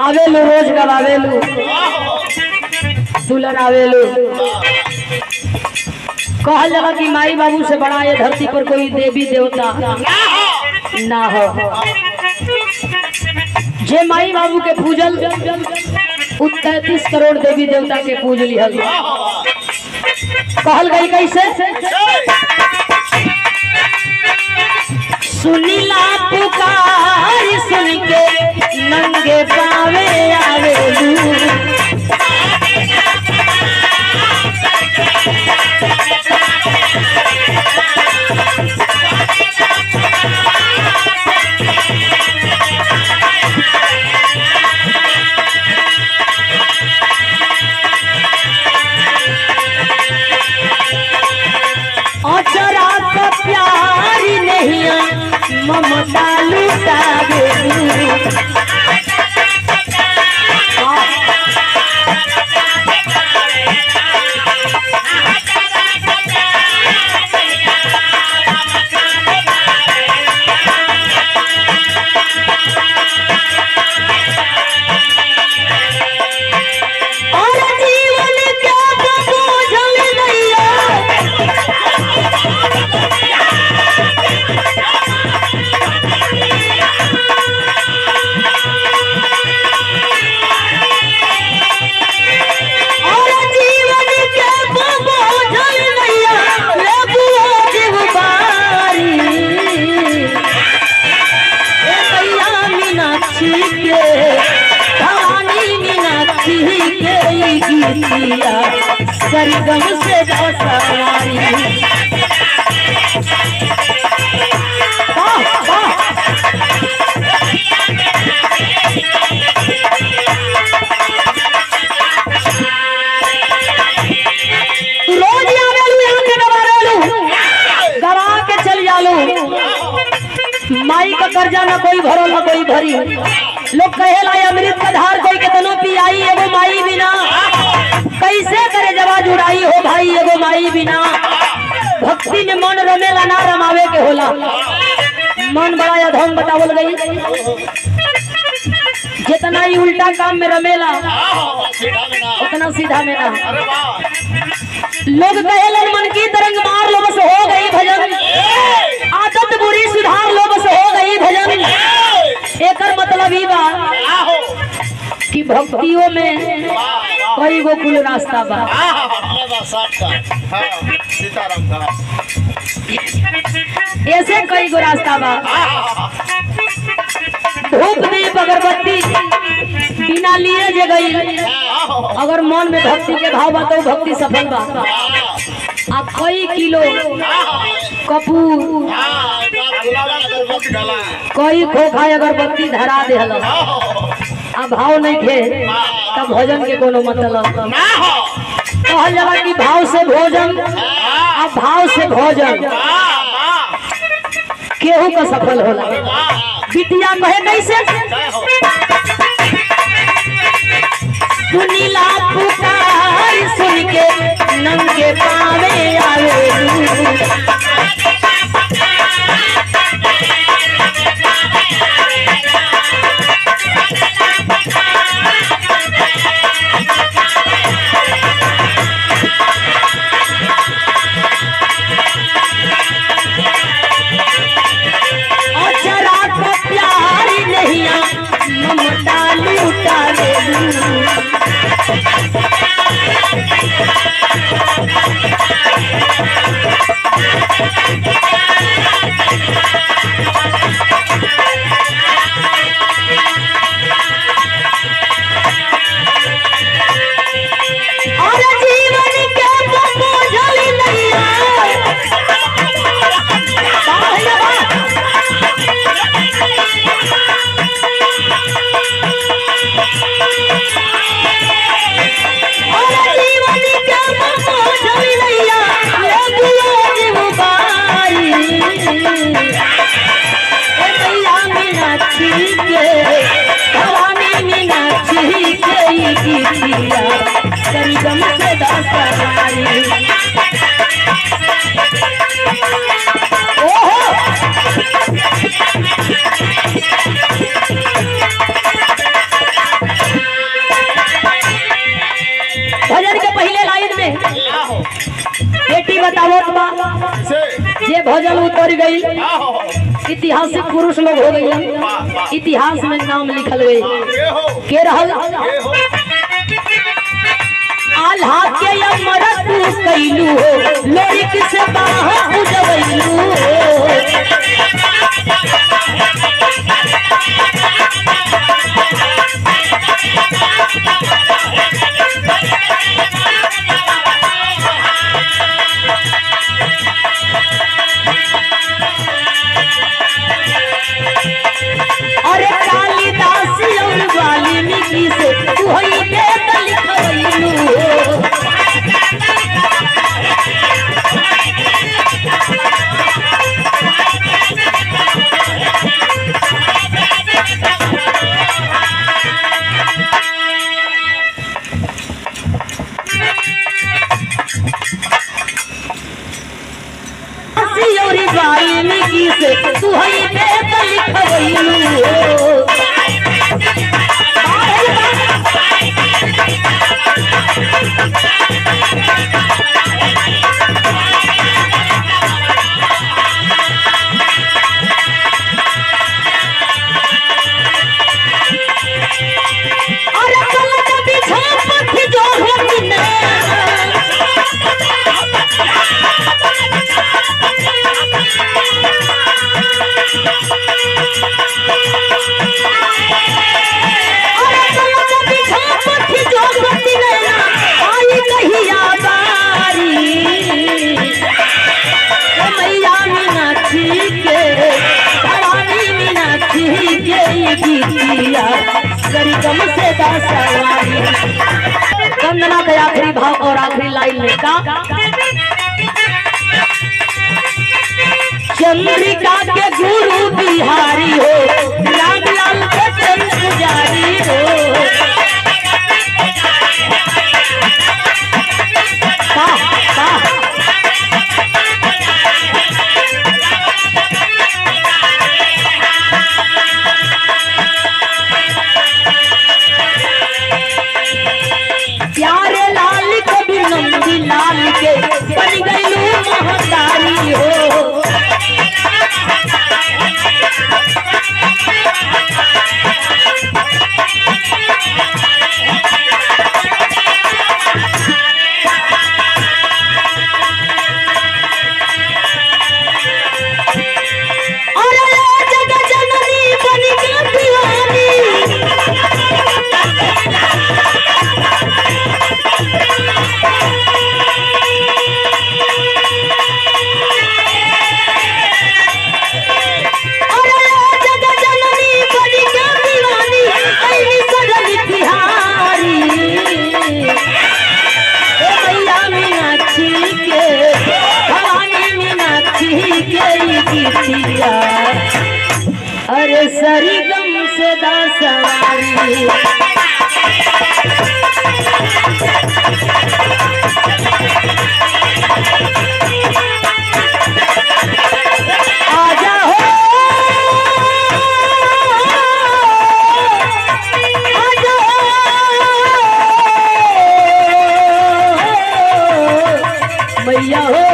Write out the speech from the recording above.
आवेलू रोज गवावेलू दुल्हन आवेलू। कहल लगा कि माई बाबू से बड़ा ये धरती पर कोई देवी देवता ना हो। जे माई बाबू के पूजल 33 करोड़ देवी देवता के पूज लिहल। कहल गई कैसे? सुनीला पुकार सुन के नंगे पावे आवेलू। अचरा का प्यारी नहीं ममता लुटावेलू। सरगम से सवारी रोज आवेलू यहाँ के गवा के चल जालू। माई का कर्जा न कोई भरो न कोई भरी। लोग कहेला अमृत का धार कोई कितनो पियाई एगो माई बिना कैसे करे जवा जुड़ाई हो भाई एगो माई बिना। भक्ति में मन रमेला ना रमावे के होला। मन बड़ा अधम बतावल गई। जितना ही उल्टा काम में रमेला उतना सीधा में ना। लोग कहेलन मन की तरंग मार लो बस हो गई भजन। आदत बुरी सुधार लो बस हो गई भजन। एकर मतलब ही बा कि भक्तियों में कई गो कुल रास्ता बा। ऐसे कई गो रास्ता बा। धूप दीप अगरबत्ती बिना लिए जे गई अगर मन में भक्ति के भाव बा तो भक्ति सफल बा। आ कई किलो कपूर कई खोखा अगरबत्ती धरा दे अब भाव नहीं खे तब भोजन के कोनो मतलब कहल जाला कि भाव से भोजन अब भाव से भोजन केहू का सफल होला। बिटिया कहे कैसे? सुनीला पुकार सुन के नंगे पावे आवेलू। मर गई, ऐतिहासिक पुरुष लोग हो गए, इतिहास में नाम लिखल गई। के रहल आल्हा के मरत कैलू हो, लोरी से बाह उजवैलू हो। अरे कालिदास और वाल्मीकि से तू ही वेद लिखवैलू हो। वाल्मीकि से तू ही वेद लिखवैलू हो। अरे कलक बिछा पथ जो है वंदना का आखिरी भाव और आखिरी लाइन में का चंद्रिका के गुरु बिहारी हो, राम लाल के चंद पुजारी हो। प्यारे लाल कभी नंदी लाल के बन गईलू महतारी हो। अरे सरिगम से दासवारी आजा हो, आजा मैया हो।